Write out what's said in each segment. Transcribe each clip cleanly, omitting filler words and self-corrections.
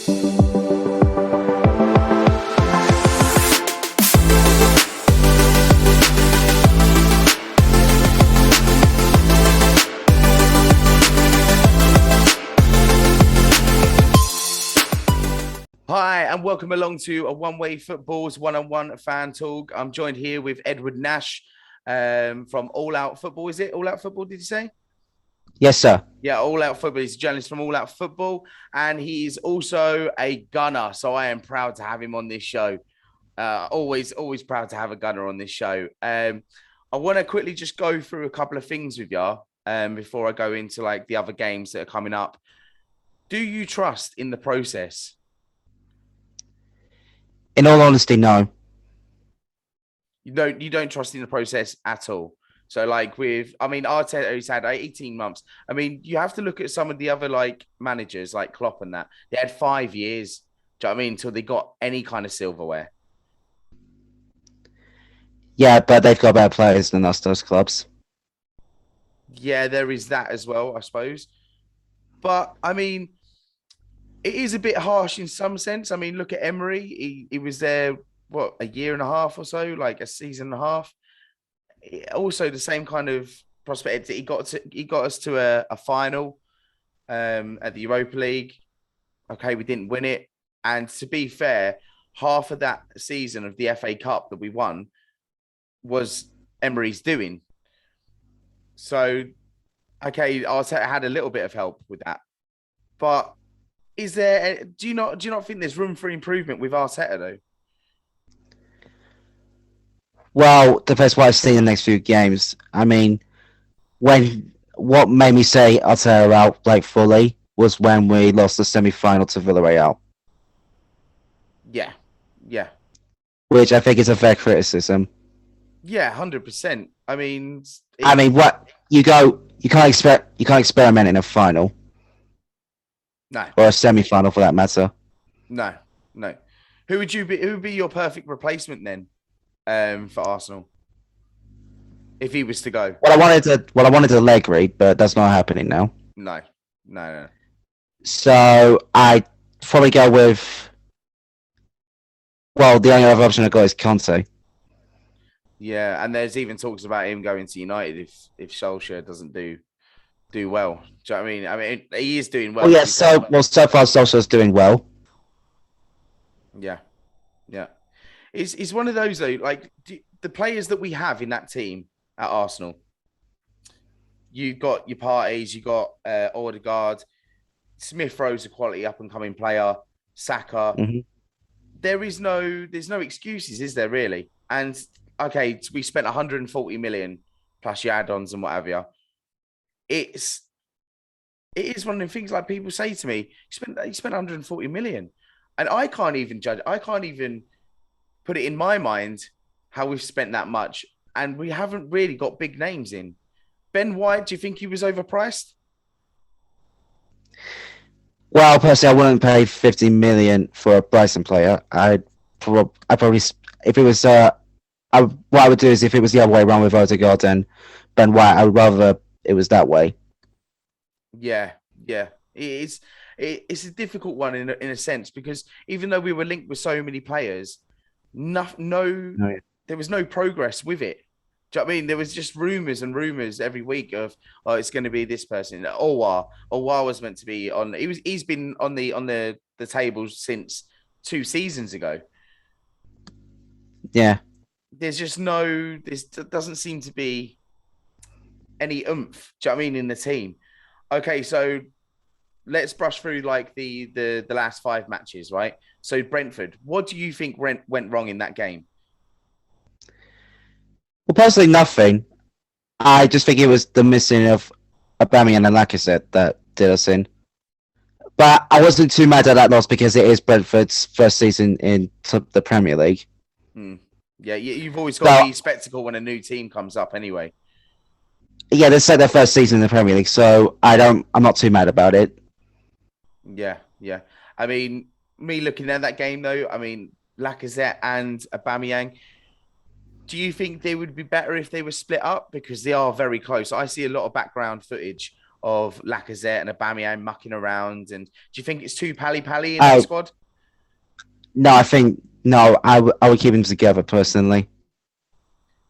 Hi, and welcome along to a One Way Football's one-on-one fan talk. I'm joined here with Edward Nash from All Out Football. Is it All Out Football, did you say? Yes, sir. Yeah, All Out Football. He's a journalist from All Out Football, and he's also a gunner. So I am proud to have him on this show. Always proud to have a gunner on this show. I want to quickly just go through a couple of things with you before I go into like the other games that are coming up. Do you trust in the process? In all honesty, no. You don't trust in the process at all. So like Arteta, he's had 18 months. I mean, you have to look at some of the other like managers like Klopp and that. They had 5 years, do you know what I mean, until they got any kind of silverware. Yeah, but they've got better players than us, those clubs. Yeah, there is that as well, I suppose. But I mean, it is a bit harsh in some sense. I mean, look at Emery. He was there, what, a year and a half or so, like a season and a half. Also, the same kind of prospect. He got us to a final at the Europa League. Okay, we didn't win it. And to be fair, half of that season of the FA Cup that we won was Emery's doing. So, okay, Arteta had a little bit of help with that. But do you not think there's room for improvement with Arteta though? Well, depends what I've seen in the next few games. I mean, what made me say Arteta out like fully was when we lost the semi-final to Villarreal. Yeah. Which I think is a fair criticism. Yeah, 100%. I mean, what you can't experiment in a final. No. Or a semi-final for that matter. No. Who would be your perfect replacement then for Arsenal? If he was to go? Well, I wanted Allegri, but that's not happening now. No. So I'd probably go with, well, the only other option I got is Conte. Yeah, and there's even talks about him going to United if Solskjaer doesn't do well. Do you know what I mean? I mean, he is doing well. Oh, yeah, so far Solskjaer's doing well. Yeah. It's one of those though. Like the players that we have in that team at Arsenal, you got your parties, you got Odegaard, Smith Rowe's a quality up and coming player, Saka. Mm-hmm. There's no excuses, is there really? And okay, we spent 140 million plus your add-ons and whatever. It is one of the things like people say to me, you spent 140 million. And I can't even judge. I can't even put it in my mind how we've spent that much. And we haven't really got big names in. Ben White, do you think he was overpriced? Well, personally, I wouldn't pay 50 million for a Brighton player. I'd probably, if it was, what I would do is if it was the other way around with Odegaard and Ben White, I would rather it was that way. Yeah. It's a difficult one in a sense because even though we were linked with so many players, there was no progress with it. Do you know what I mean? There was just rumors every week of it's going to be this person. Owa was meant to be on. He's been on the table since 2 seasons ago. Yeah. There's just there doesn't seem to be any oomph. Do you know what I mean in the team? Okay, so let's brush through like the last 5 matches, right? So Brentford, what do you think went wrong in that game? Well, personally, nothing. I just think it was the missing of Aubameyang and Lacazette that did us in. But I wasn't too mad at that loss because it is Brentford's first season in the Premier League. Yeah, you've always got to be spectacle when a new team comes up anyway. Yeah, they said their first season in the Premier League, so I'm not too mad about it. Yeah. I mean, me looking at that game though, I mean, Lacazette and Aubameyang, do you think they would be better if they were split up? Because they are very close. I see a lot of background footage of Lacazette and Aubameyang mucking around? And do you think it's too pally in that Oh squad? no, I think no. I would keep them together personally.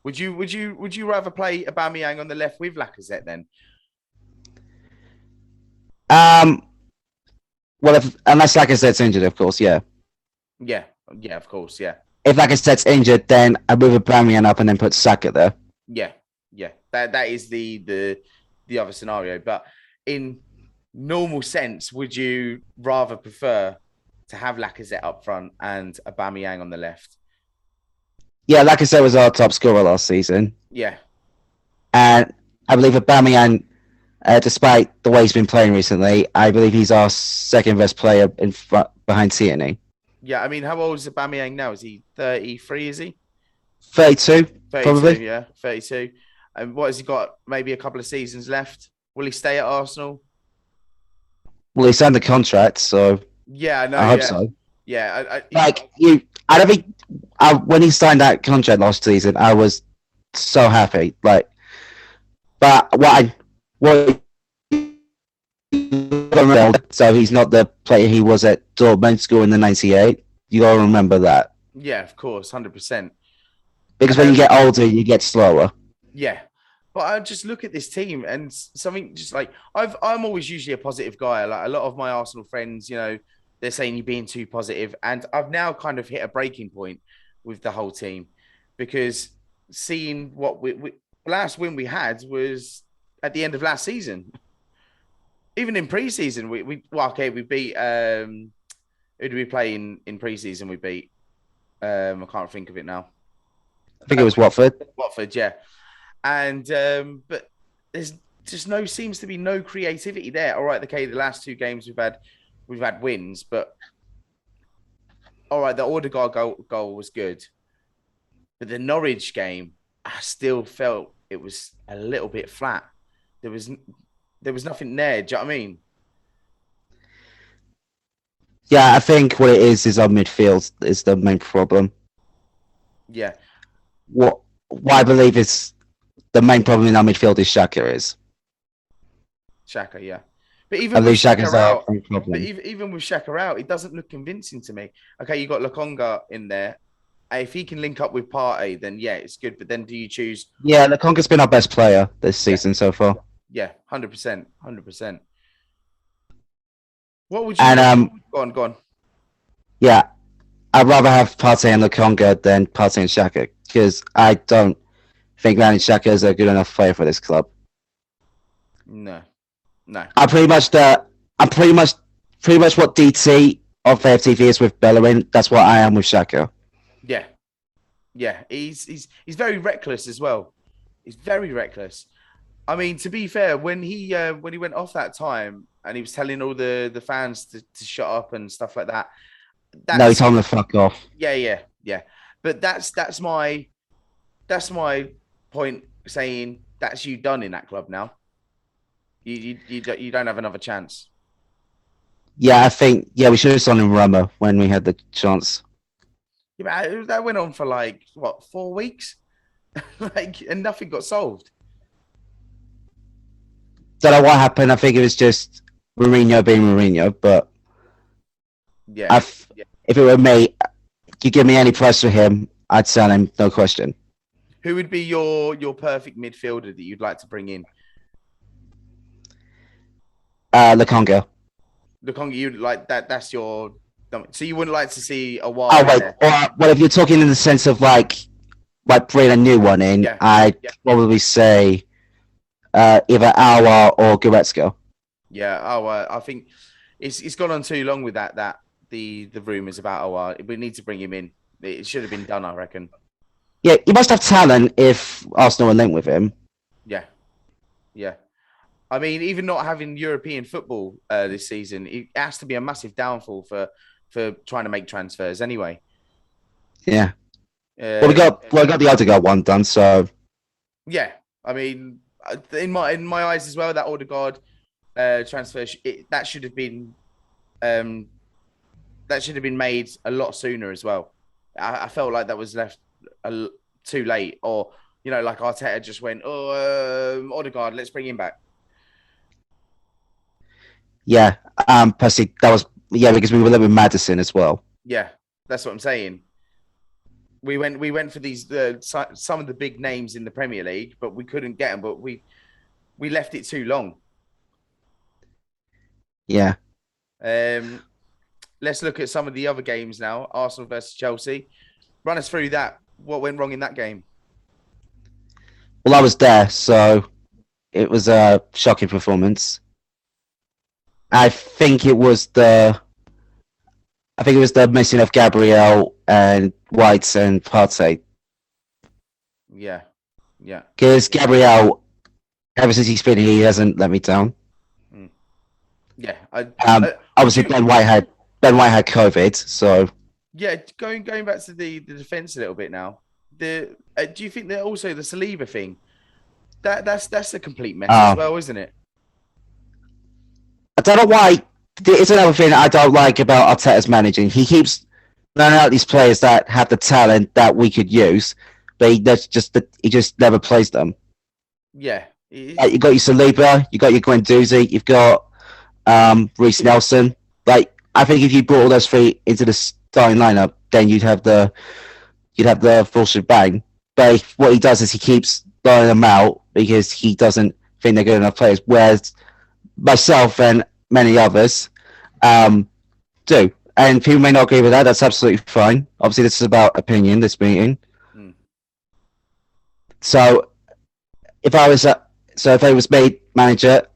Would you rather play Aubameyang on the left with Lacazette then? Um, well, if unless Lacazette's injured, of course, yeah. Yeah, yeah, of course, yeah, If Lacazette's injured, then I move Aubameyang up and then put Saka there. yeah, yeah. That is the other scenario. But in normal sense, would you rather prefer to have Lacazette up front and Aubameyang on the left? Yeah, Lacazette was our top scorer last season, Yeah, and I believe Aubameyang, despite the way he's been playing recently, I believe he's our second best player in front behind Tierney. yeah. I mean, how old is Aubameyang now? Is he 33? Is he 32, 32? probably. Yeah, 32. And what has he got? Maybe a couple of seasons left. Will he stay at Arsenal? Well, he signed the contract, so Yeah, I know. I hope Yeah, so. yeah. Like you, I don't think when he signed that contract last season, I was so happy. Like, but what so he's not the player he was at Dortmund school in the '98. You gotta remember that Yeah, of course, 100%. because when you get older, you get slower. Yeah. But I just look at this team and something just like I'm always usually a positive guy. Like a lot of my Arsenal friends, they're saying you're being too positive. And I've now kind of hit a breaking point with the whole team because seeing what we last win we had was at the end of last season. Even in preseason, we beat who did we play in preseason? We beat I can't think of it now. I think it was Watford. Watford, yeah. And but there's just seems to be no creativity there. All right, okay, the last two games we've had wins, but all right, the Odegaard goal was good, but the Norwich game, I still felt it was a little bit flat. There was nothing there. Do you know what I mean? Yeah, I think what it is our midfield is the main problem. Yeah, What I believe is the main problem in our midfield is Xhaka is. Xhaka, yeah. But I even with believe Xhaka Xhaka's our out, main but problem. even with Xhaka out, it doesn't look convincing to me. Okay, you got Lokonga in there. If he can link up with Partey, then yeah, it's good. But then do you choose? Yeah, Lukonga's been our best player this Yeah, season so far. yeah, 100%, 100%. What would And you go on, go on? yeah, I'd rather have Partey and Lukonga than Partey and Xhaka because I don't think Granit Xhaka is a good enough player for this club. No, no. I'm pretty much what DT of FTV is with Bellerin. That's what I am with Xhaka. Yeah, yeah. He's very reckless as well. He's very reckless. I mean, to be fair, when he went off that time and he was telling all the fans to shut up and stuff like that, No, he that's told him to fuck off. yeah. But that's my point saying that's you done in that club now. You don't have another chance. Yeah, I think we should have signed him Roma when we had the chance. Yeah, but that went on for like what 4 weeks, like, and nothing got solved. Don't know what happened. I think it was just Mourinho being Mourinho. But Yeah, if it were me, you give me any price for him, I'd sell him, no question. who would be your perfect midfielder that you'd like to bring in? Lukonga. Lukonga, you like that? That's your. So you wouldn't like to see a Oh while wait, there? well, if you're talking in the sense of like bring a new one in, Yeah. I'd probably say either Aouar or Goretzka. Yeah. Oh, I think it's gone on too long with that the rumors about we need to bring him in. It should have been done, I reckon. Yeah, he must have talent if Arsenal are linked with him. Yeah. Yeah. I mean, even not having European football this season, it has to be a massive downfall for trying to make transfers anyway. Yeah. Well, we got the Odegaard one done, so yeah. I mean, in my eyes as well, that Odegaard transfer that should have been made a lot sooner as well. I felt like that was left too late, or like Arteta just went, Odegaard, let's bring him back. Yeah. Personally, that was because we were living with Madison as well. Yeah, that's what I'm saying. We went for these some of the big names in the Premier League, but we couldn't get them. But we left it too long. Yeah. Um, let's look at some of the other games now. Arsenal versus Chelsea. Run us through that. What went wrong in that game? Well, I was there, so it was a shocking performance. I think it was the missing of Gabriel and White and Partey. Yeah, yeah, Because Gabriel, ever since he's been here, he hasn't let me down. mm. Yeah. Would Obviously you? Ben White had COVID, so Yeah, going back to the defense a little bit now. Do you think that also the Saliba thing that's a complete mess as uh, well, isn't it? I don't know why. It's another thing I don't like about Arteta's managing. He keeps running out these players that have the talent that we could use, but he just never plays them. Yeah, You got your Saliba, you got your Guendouzi, you've got Reece Nelson. Like I think if you brought all those three into the starting lineup, then you'd have the full shebang. But what he does is he keeps blowing them out because he doesn't think they're good enough players. Whereas myself and many others do. And people may not agree with that. That's absolutely fine. Obviously, this is about opinion. This meeting. mm, So if I was made manager,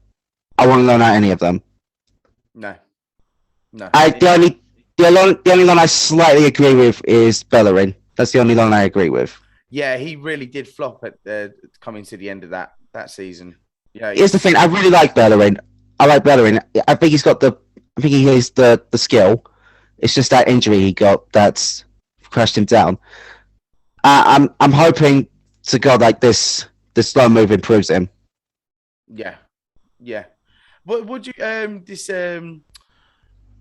I wouldn't loan out any of them. no, no. I the only one I slightly agree with is Bellerin. That's the only one I agree with. Yeah, he really did flop at coming to the end of that season. Yeah, Here's the thing. I really like Bellerin. I like Bellerin. I think he's got the. I think he has the skill. It's just that injury he got that's crashed him down. I'm hoping to God like this slow move improves him. yeah, yeah. What would you this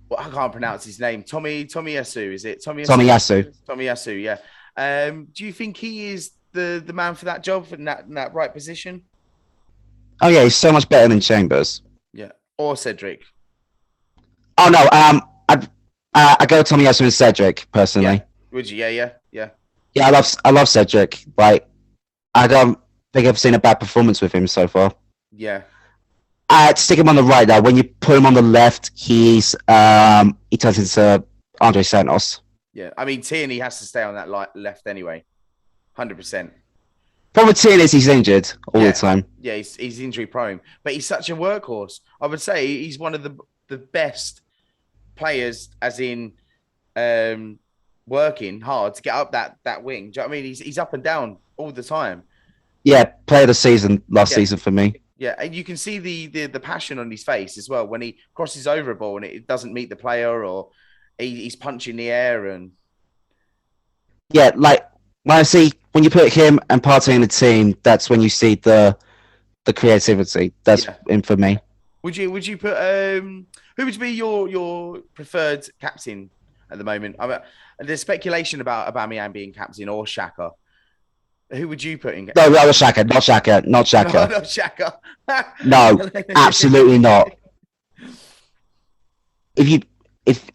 well, I can't pronounce his name. Tomiyasu, is it Tomiyasu? Tomiyasu. Tomiyasu, yeah. Do you think he is the man for that job in that right position? Oh yeah, he's so much better than Chambers. Yeah, or Cedric? Oh no, I go Tomiyasu and Cedric Yeah, personally. would you? Yeah. Yeah, I love Cedric. Like I don't think I've seen a bad performance with him so far. Yeah, Stick him on the right now. When you put him on the left, he turns into Andre Santos. yeah. I mean, Tierney has to stay on that left anyway. 100%. Problem with Tierney is he's injured all the Yeah, time. yeah. He's injury prone, but he's such a workhorse. I would say he's one of the best players, as in um, working hard to get up that wing. Do you know what I mean? He's up and down all the time. Yeah, player of the season last Yeah, season for me. yeah, and you can see the passion on his face as well when he crosses over a ball and it doesn't meet the player, or he's punching the air and Yeah, like when you put him and Partey in the team, that's when you see the creativity. That's yeah. in for me. Would you put who would be your preferred captain at the moment? There's speculation about Aubameyang being captain or Shaka. Who would you put in? No, that was Shaka, not Shaka, not No, Shaka. not Shaka. No, absolutely not. If you if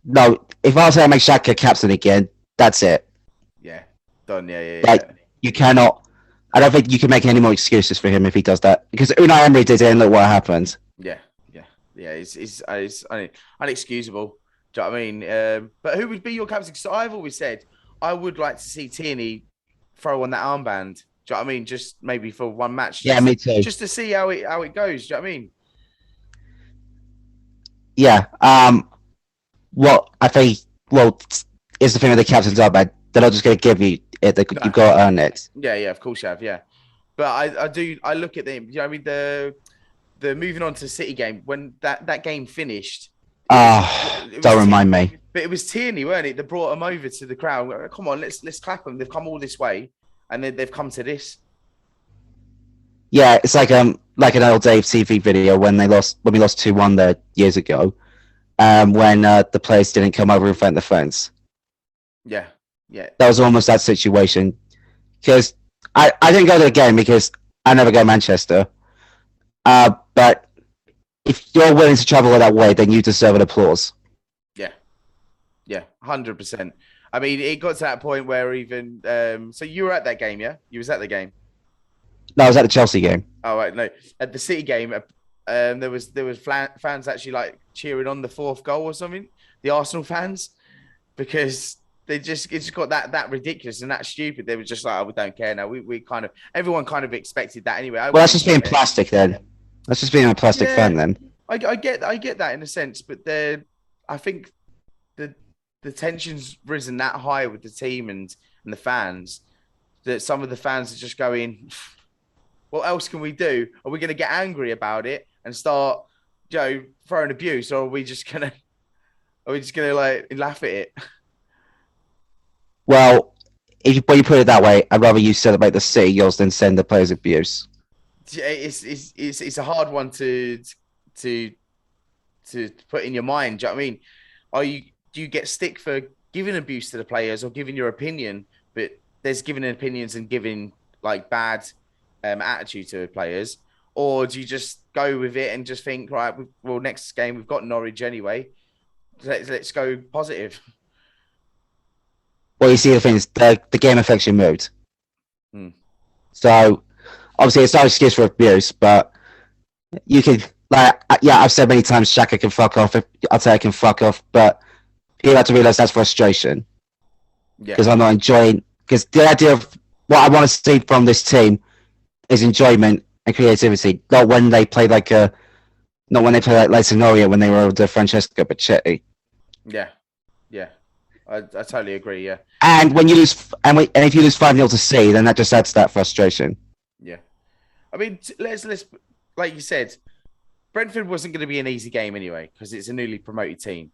no, if I say I make Shaka captain again, that's it. Yeah, done. Yeah. Like you cannot. I don't think you can make any more excuses for him if he does that because Unai Emery did it and look what happened. Yeah. It's unexcusable. Do you know what I mean? But who would be your captain? So I've always said I would like to see Tierney throw on that armband. Do you know what I mean? Just maybe for one match. Yeah, me too. Just to see how it goes. Do you know what I mean? Yeah. What I think. Well, is the thing with the captain's armband. They're not just going to give you it. No. You've got to earn it. Yeah, of course you have. Yeah, but I look at them. You know, what I mean the moving on to the City game when that game finished. Don't remind me. But it was Tierney, weren't it, that brought them over to the crowd. Come on, let's clap them. They've come all this way, and then they've come to this. Yeah, it's like an old Dave TV video when we lost 2-1 there years ago. When the players didn't come over in front of the fans. Yeah. That was almost that situation. Because I didn't go to the game because I never go to Manchester. But if you're willing to travel that way, then you deserve an applause. Yeah, yeah, 100%. I mean, it got to that point where even so you were at that game, yeah? You was at the game. No, I was at the Chelsea game. Oh right, no, at the City game, there was fans actually like cheering on the fourth goal or something. The Arsenal fans because it just got that ridiculous and that stupid. They were just like, oh, we don't care now. We kind of everyone kind of expected that anyway. I Well, that's wouldn't just being expect. plastic then. That's just being a plastic fan Yeah, then. I get that in a sense, but I think the the tension's risen that high with the team and the fans that some of the fans are just going, what else can we do? Are we going to get angry about it and start, throwing abuse, or are we just gonna like laugh at it? Well, when you put it that way, I'd rather you celebrate the City goals than send the players abuse. It's a hard one to to put in your mind. Do you know what I mean? Do you get stick for giving abuse to the players or giving your opinion? But there's giving opinions and giving like bad attitude to the players, or do you just go with it and just think, right, well, next game we've got Norwich anyway. Let's go positive. Well, you see, the thing is, the game affects your mood. Hmm. So, obviously, it's not an excuse for abuse, but you can, like, yeah, I've said many times, Shaka can fuck off, Arteta can fuck off, but you have to realize that's frustration. Yeah, Because I'm not enjoying, because the idea of what I want to see from this team is enjoyment and creativity, not when they play not when they play like Scenario when they were under Francesco Pachetti. yeah, yeah. I totally agree. Yeah, And when you lose, and if you lose 5-0 to C, then that just adds to that frustration. yeah. I mean, let's like you said, Brentford wasn't going to be an easy game anyway because it's a newly promoted team.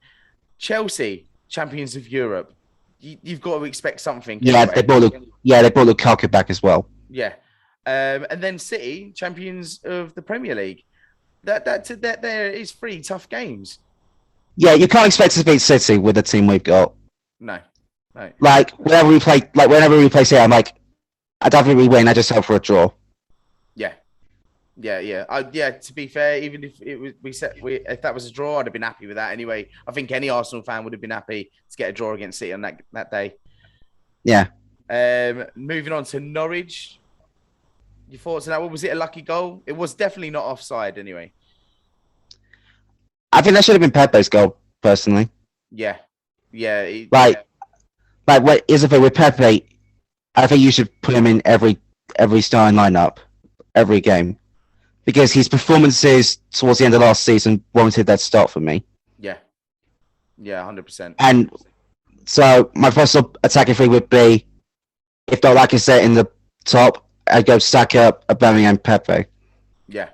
Chelsea, champions of Europe, you've got to expect something. Yeah, Anyway. they brought Lukaku back as well. Yeah, and then City, champions of the Premier League. That there is three tough games. Yeah, you can't expect us to beat City with the team we've got. No, no. Like whenever we play City, I'm like, I don't think we win. I just hope for a draw. Yeah, yeah. Yeah. To be fair, even if it was if that was a draw, I'd have been happy with that anyway. I think any Arsenal fan would have been happy to get a draw against City on that day. Yeah. Moving on to Norwich. Your thoughts on that? Was it a lucky goal? It was definitely not offside anyway. I think that should have been Pepe's goal, personally. Yeah, yeah. What is the thing with Pepe? I think you should put him in every starting lineup, every game, because his performances towards the end of last season warranted that start for me. Yeah, 100%. And so my personal attacking three would be, if not like I said in the top, I'd go Saka, Aubameyang, Pepe. Yeah.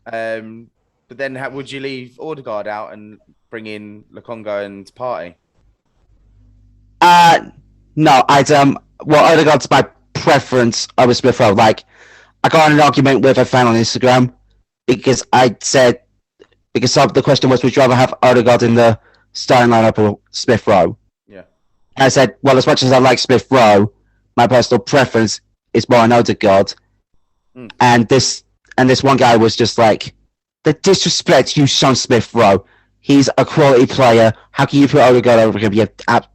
But then would you leave Odegaard out and bring in Lokonga and Partey? No, well, Odegaard's my preference over Smith Rowe. Like, I got in an argument with a fan on Instagram because the question was, would you rather have Odegaard in the starting lineup or Smith Rowe? Yeah. And I said, well, as much as I like Smith Rowe, my personal preference is more on Odegaard. Mm. And this one guy was just like, the disrespect you shown Smith Rowe. He's a quality player. How can you put Odegaard over him?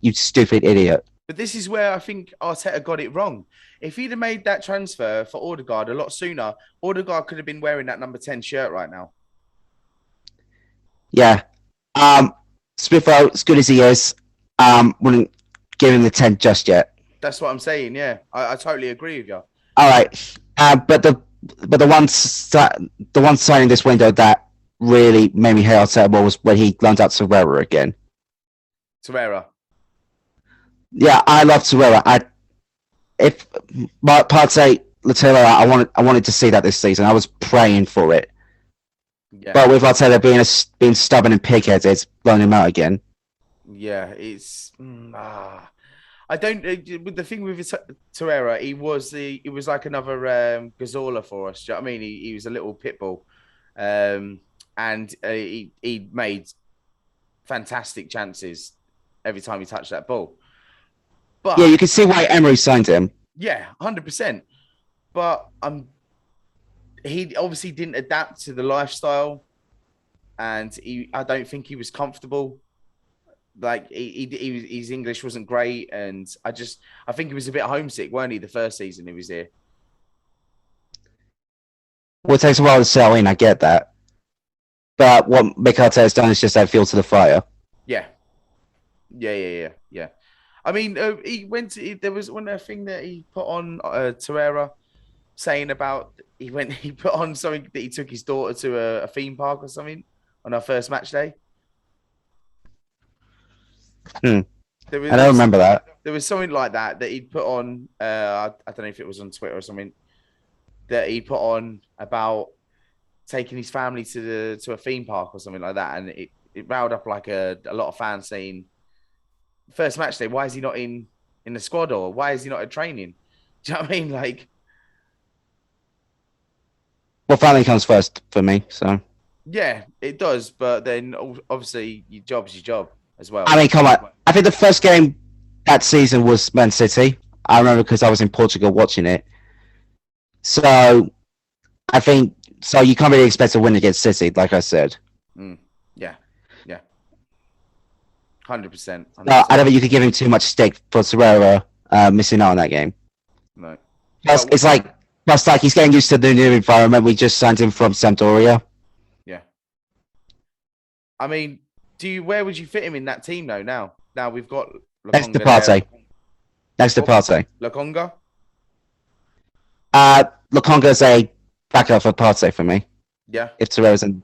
You stupid idiot. But this is where I think Arteta got it wrong. If he'd have made that transfer for Odegaard a lot sooner, Odegaard could have been wearing that number 10 shirt right now. Yeah. Smith Rowe, as good as he is, wouldn't give him the 10 just yet. That's what I'm saying. Yeah, I totally agree with you. All right. But the one signing this window that really made me hate Arteta was when he loaned out Torreira again. Torreira. Yeah, I love Torreira. If Partey, Latilla, I wanted to see that this season. I was praying for it. Yeah. But with Arteta being stubborn and pig-headed, loan him out again. Yeah, it's I don't. With the thing with Torreira, he was like another Gazzola for us. Do you know what I mean? He was a little pit bull, and he made fantastic chances every time he touched that ball. But yeah, you can see why Emery signed him. Yeah, 100%. But he obviously didn't adapt to the lifestyle, and I don't think he was comfortable. Like his English wasn't great, and I think he was a bit homesick, weren't he? The first season he was here. Well, it takes a while to settle in. I get that, but what Mick Arteta has done is just add fuel to the fire. Yeah, yeah. I mean, he went. There was one thing that he put on Torreira saying about he put on something that he took his daughter to a theme park or something on our first match day. Hmm. There was, I there don't was remember that. there was something like that he'd put on. I don't know if it was on Twitter or something that he put on about taking his family to a theme park or something like that, and it riled up like a lot of fans saying, "First match day, why is he not in the squad or why is he not at training?" Do you know what I mean? Like, Well, family comes first for me. So yeah, it does, but then obviously your job's your job as well. I mean, come on. I think the first game that season was Man City. I remember because I was in Portugal watching it. So I think so. You can't really expect to win against City, like I said. Yeah, 100%. I don't think you could give him too much stick for Torreira missing out on that game. No, Plus, it's like he's getting used to the new environment. We just signed him from Sampdoria. Yeah. I mean, where would you fit him in that team though? Now we've got Next to Partey. Next to Partey. Lokonga. Lokonga's a backup for Partey for me. Yeah. If Torreira's in.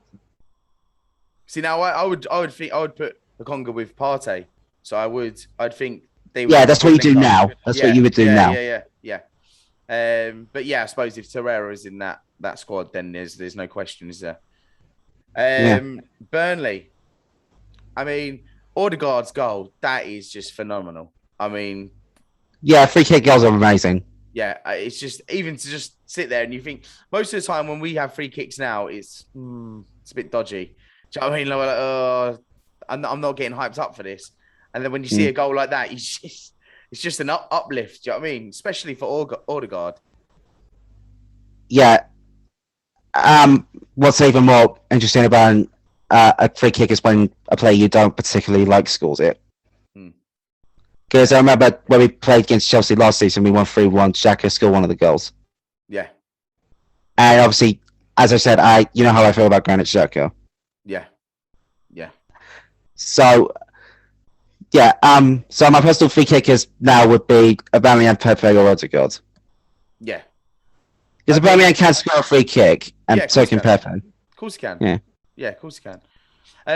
See, now I would put Lokonga with Partey. So I'd think they would. Yeah, that's what you do now. That's what you would do now. Yeah. But yeah, I suppose if Torreira is in that squad, then there's no question, is there? Burnley. I mean, Odegaard's goal, that is just phenomenal. I mean, yeah, free kick goals are amazing. Yeah, it's just even to just sit there and you think most of the time when we have free kicks now, it's a bit dodgy. Do you know what I mean? Like, I'm not getting hyped up for this. And then when you see a goal like that, it's just an uplift. Do you know what I mean? Especially for Odegaard. Yeah. What's even more interesting about a free kick is when a player you don't particularly like scores it. Because I remember when we played against Chelsea last season, we won 3-1. Xhaka scored one of the goals. Yeah. And obviously, as I said, you know how I feel about Granit Xhaka. Yeah. So, yeah. So my personal free kickers now would be Aubameyang, Pepe, or Odegaard. Yeah. Because Aubameyang can score a free kick, and so can Pepe. Of course he can. Yeah, of course he can.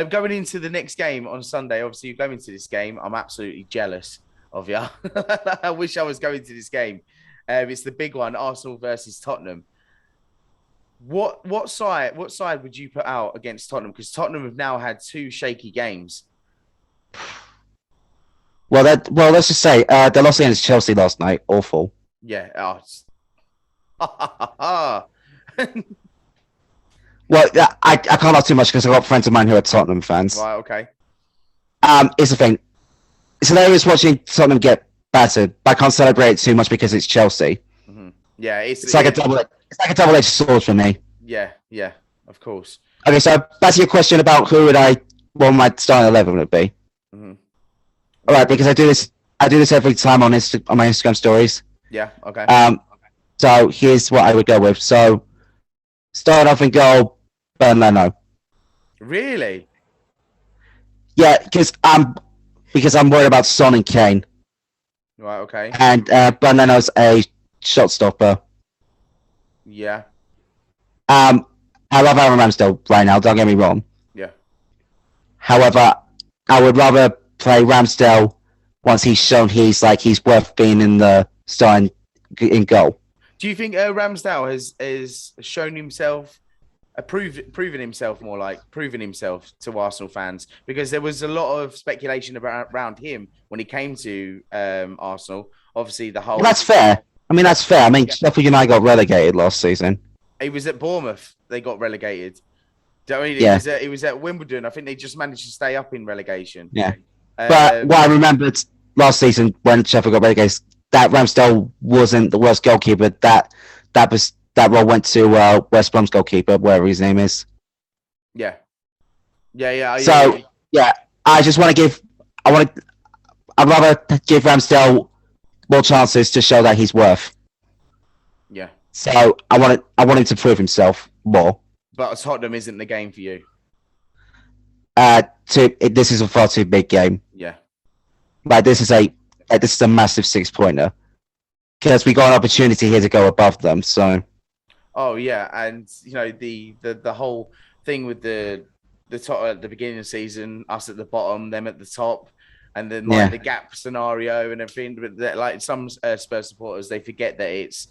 Going into the next game on Sunday, obviously you're going to this game. I'm absolutely jealous of you. I wish I was going to this game. It's the big one, Arsenal versus Tottenham. What side would you put out against Tottenham? Because Tottenham have now had 2 shaky games. Well, let's just say they lost against Chelsea last night. Awful. Yeah. Well, I can't laugh too much because I've got friends of mine who are Tottenham fans. Right, okay. It's the thing. It's hilarious watching Tottenham get battered, but I can't celebrate it too much because it's Chelsea. Mm-hmm. Yeah, it's like a double-edged sword for me. Yeah, of course. Okay, so back to your question about who my starting 11 would be. Mm-hmm. All right, because I do this every time on my Instagram stories. Yeah, okay. So here's what I would go with. So, starting off in goal, Bernd Leno. Really? Yeah, because I'm worried about Son and Kane. Right, okay. And Bernd Leno's a shot stopper. Yeah. I love Aaron Ramsdale right now, don't get me wrong. Yeah. However, I would rather play Ramsdale once he's shown he's worth being in the starting in goal. Do you think Ramsdale has shown himself, proven himself to Arsenal fans? Because there was a lot of speculation around him when he came to Arsenal. Obviously, the whole... Well, that's fair. That's fair. Sheffield United got relegated last season. He was at Bournemouth. They got relegated. Do you know what I mean? He was at Wimbledon. I think they just managed to stay up in relegation. Yeah. But what I remembered last season when Sheffield got relegated, that Ramsdale wasn't the worst goalkeeper. That was that role went to West Brom's goalkeeper, whatever his name is. Yeah. Yeah. So yeah, I just want to give. I'd rather give Ramsdale more chances to show that he's worth. Yeah. So I want him to prove himself more. But Tottenham isn't the game for you. This is a far too big game. Yeah. Like this is a massive 6-pointer because we got an opportunity here to go above them. So. Oh yeah, and you know the whole thing with the top at the beginning of the season, us at the bottom, them at the top, and then like the gap scenario and everything. But like some Spurs supporters, they forget that it's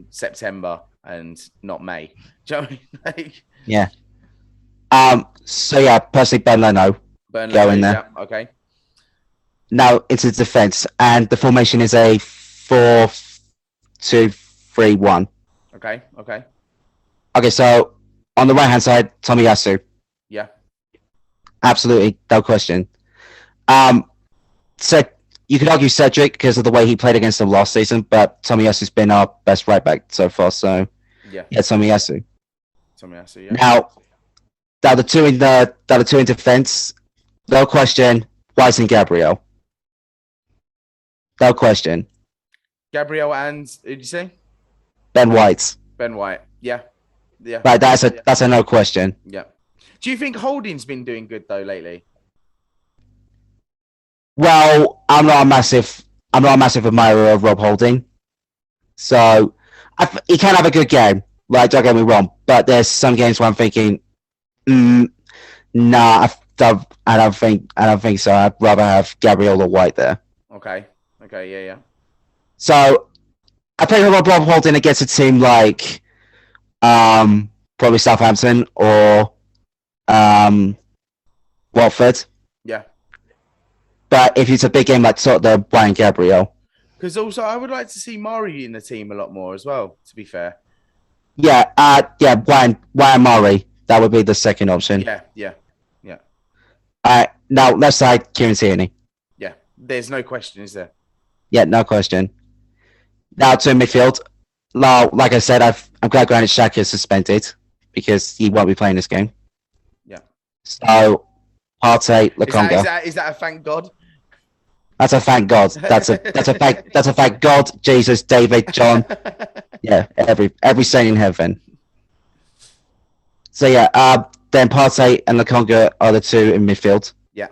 September and not May. Do you know what I mean? Yeah. So yeah, personally, Ben Leno go in there. Yeah, okay. Now it's a defense, and the formation is a 4-2-3-1. Okay. Okay, so on the right hand side, Tomiyasu. Yeah. Absolutely, no question. So you could argue Cedric because of the way he played against them last season, but Tomiyasu's been our best right back so far. So yeah, Tomiyasu. Yeah. Now the two in defense, no question. White and Gabriel. No question. Gabriel and who did you say? Ben White. Ben White. Yeah. Right, that's a no question. Yeah. Do you think Holding's been doing good though lately? Well, I'm not a massive admirer of Rob Holding, so he can have a good game. Like, don't get me wrong, but there's some games where I'm thinking, nah, I don't think so. I'd rather have Gabriel or White there. Okay. Yeah. So I think Rob Holding against a team like probably Southampton or Watford. Yeah. But if it's a big game like Tottenham, Brian Gabriel. Because also I would like to see Murray in the team a lot more as well, to be fair. Yeah, Brian Murray. That would be the second option. Yeah. Now left side, Kieran Tierney. Yeah. There's no question, is there? Yeah, no question. Now to midfield. Now, like I said, I'm glad Granit Xhaka is suspended because he won't be playing this game. Yeah. So Partey, Lokonga. Is that a thank God? That's a thank God. That's a thank God, Jesus, David, John. Yeah, every saint in heaven. So yeah, then Partey and Lokonga are the two in midfield. Yeah.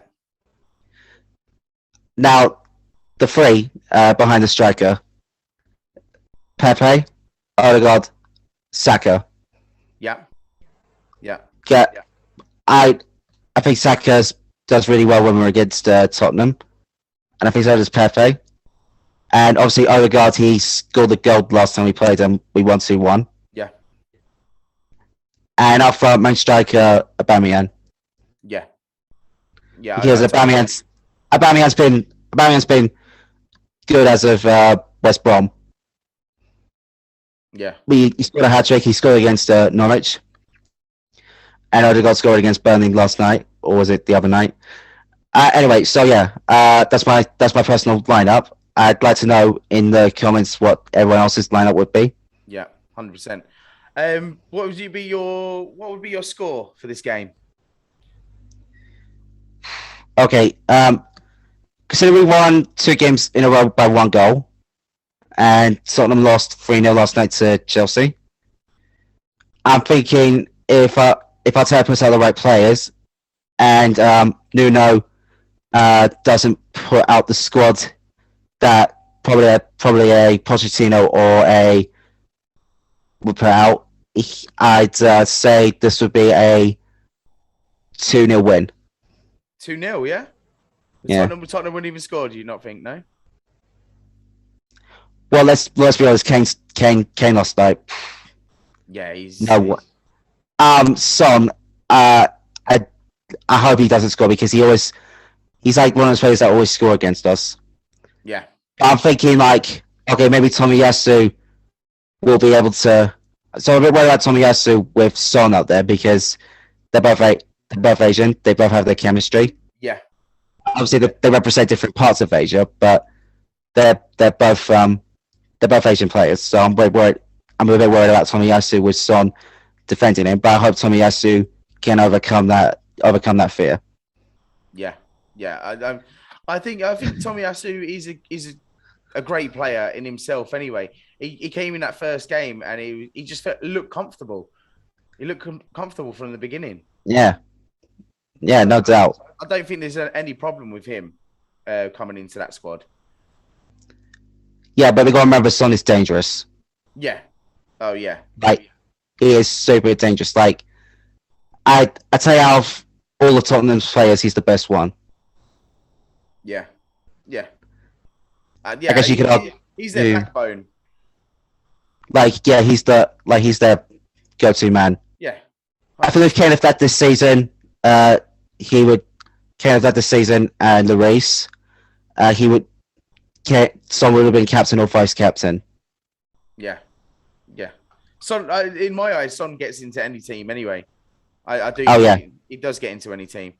Now, the three behind the striker: Pepe, Odegaard, Saka. Yeah. I think Saka does really well when we're against Tottenham, and I think so does Pepe. And obviously Odegaard, he scored the goal last time we played him. We won 2-1. Yeah. And our front main striker, Aubameyang. Yeah. Because Aubameyang's been good as of West Brom. Yeah. He scored a hat-trick. He scored against Norwich. And Odegaard scored against Burnley last night, or was it the other night? Anyway, so yeah, that's my personal lineup. I'd like to know in the comments what everyone else's lineup would be. Yeah, 100%. What would be your score for this game? Okay, considering we won 2 games in a row by 1 goal, and Tottenham lost 3-0 last night to Chelsea, I'm thinking if Arteta puts out the right players, and Nuno doesn't put out the squad that probably a Pochettino or a would put out, I'd say this would be a 2-0 win. 2-0, yeah? Yeah. Tottenham wouldn't even score, do you not think, no? Well, let's be honest, Kane lost night. Yeah, he's... No, Son, I hope he doesn't score because he's like one of those players that always score against us. Yeah. I'm thinking like, okay, maybe Tomiyasu will be able to. So I'm a bit worried about Tomiyasu with Son out there because they're both Asian. They both have their chemistry. Yeah. Obviously, they represent different parts of Asia, but they're both Asian players. So I'm worried I'm a bit worried about Tomiyasu with Son defending him, but I hope Tomiyasu can overcome that fear. Yeah, yeah. I think Tomiyasu is a great player in himself. Anyway, he came in that first game and he just looked comfortable. He looked comfortable from the beginning. Yeah, yeah, So no doubt. I don't think there's any problem with him coming into that squad. Yeah, but we got to remember Son is dangerous. Yeah. Oh yeah. Like he is super dangerous. Like I tell you, out of all the Tottenham's players, he's the best one. Yeah. Yeah. I Yeah. guess you could argue. He's their backbone. Like yeah, he's their go-to man. Yeah. I feel if Kane left that this season, he would Kane left that this season and the race, he would. Son would have been captain or vice captain. Yeah. Yeah. Son, in my eyes, Son gets into any team anyway. I do. Oh yeah. He does get into any team.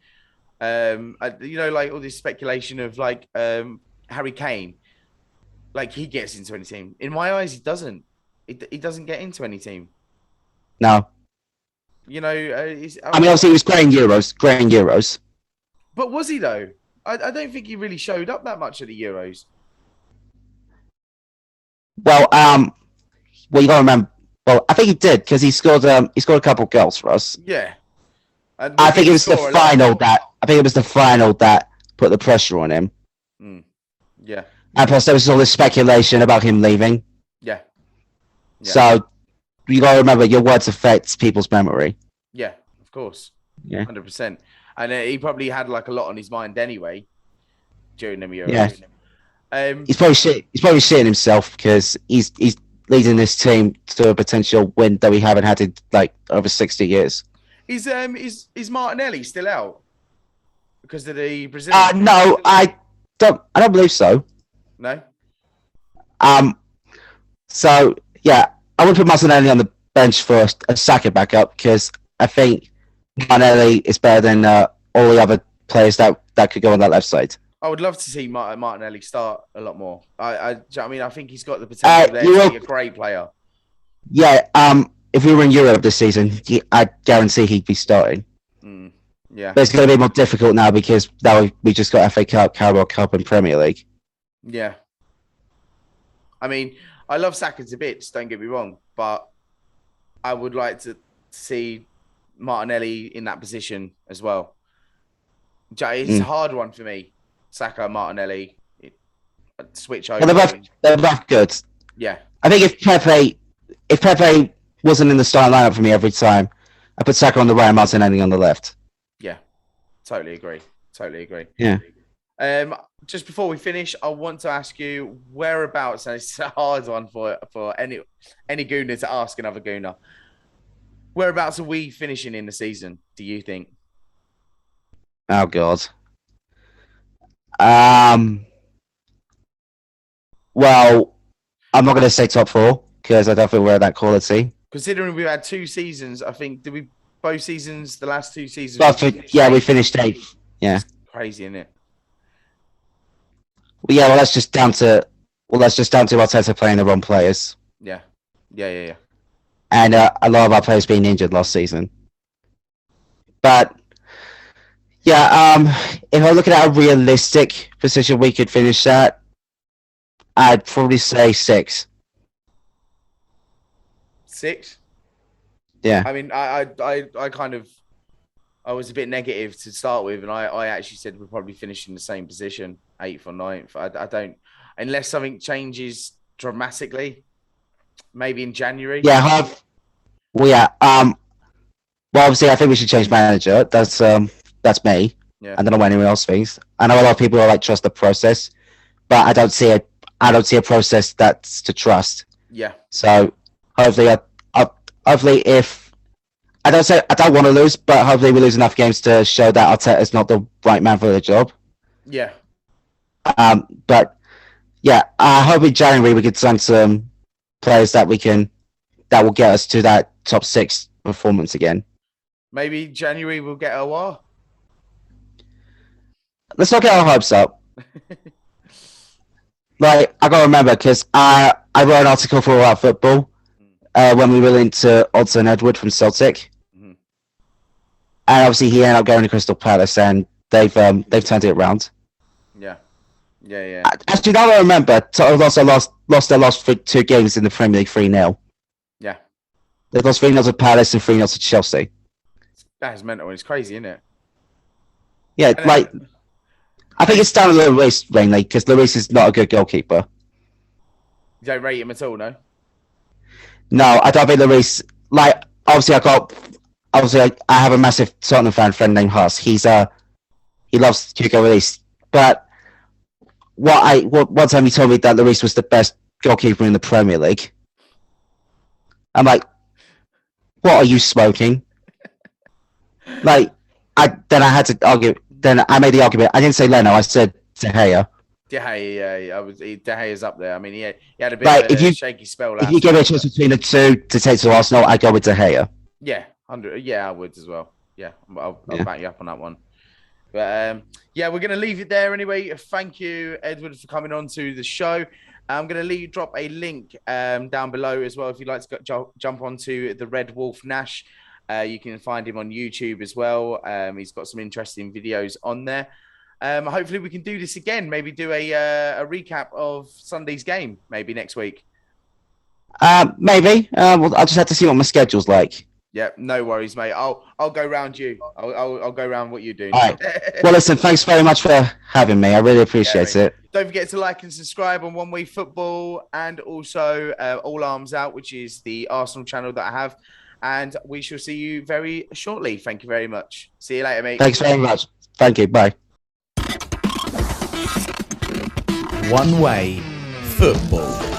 Like all this speculation of like Harry Kane, like he gets into any team. In my eyes, he doesn't. He doesn't get into any team. No. You know, I mean, obviously, he was great in Euros. But was he though? I don't think he really showed up that much at the Euros. Well, you got to remember. Well, I think he did because he scored a couple goals for us. Yeah. I think it was the final that put the pressure on him. Yeah. And plus, there was all this speculation about him leaving. Yeah. So you got to remember, your words affect people's memory. Yeah, of course. Yeah. 100%. And he probably had like a lot on his mind anyway during them Euros. Yeah. He's probably shitting himself because he's leading this team to a potential win that we haven't had in like over 60 years. Is Martinelli still out because of the Brazilian? No, I don't believe so. No. So yeah, I would put Martinelli on the bench for a Saka backup because I think Martinelli is better than all the other players that could go on that left side. I would love to see Martinelli start a lot more. I think he's got the potential there to be a great player. Yeah. If we were in Europe this season, I guarantee he'd be starting. Yeah. But it's going to be more difficult now because now we just got FA Cup, Carabao Cup, and Premier League. Yeah. I mean, I love Saka to bits, don't get me wrong, but I would like to see Martinelli in that position as well. It's a hard one for me. Saka, Martinelli, switch over. They're both good. Yeah. I think if Pepe wasn't in the starting lineup for me every time, I put Saka on the right and Martinelli on the left. Yeah. Totally agree. Yeah. Just before we finish, I want to ask you whereabouts, and it's a hard one for any Gooner to ask another Gooner. Whereabouts are we finishing in the season, do you think? Oh God. Well, I'm not going to say top 4 because I don't think we're at that quality. Considering we've had 2 seasons, I think the last 2 seasons? We finished 8th. Yeah. It's crazy, isn't it? Well, yeah. Well, that's just down to Arteta playing the wrong players. Yeah. And a lot of our players being injured last season. But yeah, if I look at a realistic position we could finish at, I'd probably say 6. 6? Yeah. I mean, I was a bit negative to start with, and I actually said we're probably finishing the same position, 8th or 9th. I don't, unless something changes dramatically, maybe in January. Yeah. Well, obviously, I think we should change manager. That's me. Yeah. I don't know what anyone else thinks. I know a lot of people are like trust the process, but I don't see a process that's to trust. Yeah. So hopefully, if I don't want to lose, but hopefully we lose enough games to show that Arteta is not the right man for the job. Yeah. But yeah, I hope in January we could sign some players that will get us to that top 6 performance again. Maybe January we'll get Aouar. Let's not get our hopes up. Like, I gotta remember because I wrote an article for oneWAYfootball when we were into Odsonne Edward from Celtic, Mhm. and obviously he ended up going to Crystal Palace, and they've turned it around. Yeah. Yeah. Actually, now I remember, Tottenham also lost their last 2 games in the Premier League 3-0. Yeah. They lost 3-0 to Palace and 3-0 to Chelsea. That is mental. It's crazy, isn't it? Yeah, like I think it's down to Lloris mainly because Lloris is not a good goalkeeper. You don't rate him at all, no? No, I don't think Lloris. Like, obviously, I have a massive Tottenham fan friend named Huss. He loves Hugo Lloris, but one time he told me that Lloris was the best goalkeeper in the Premier League. I'm like, what are you smoking? Like, then I had to argue. Then I made the argument. I didn't say Leno. I said De Gea. De Gea, De Gea's up there. I mean, he had a bit Like, of a shaky spell last if you give season, me a choice between the two to take to Arsenal, I go with De Gea. Yeah, 100. Yeah, I would as well. Yeah, I'll back you up on that one. But yeah, we're going to leave it there anyway. Thank you, Edward, for coming on to the show. I'm going to drop a link down below as well if you'd like to jump onto the Red Wolf Nash. You can find him on YouTube as well. He's got some interesting videos on there. Hopefully we can do this again. Maybe do a recap of Sunday's game maybe next week. Maybe. Well, I'll just have to see what my schedule's like. Yeah, no worries, mate. I'll go round you. I'll go round what you're doing. All right. Well, listen, thanks very much for having me. I really appreciate it. Don't forget to like and subscribe on oneWAYfootball and also All Arms Out, which is the Arsenal channel that I have. And we shall see you very shortly. Thank you very much. See you later, mate. Thanks very much. Thank you. Bye. One Way Football.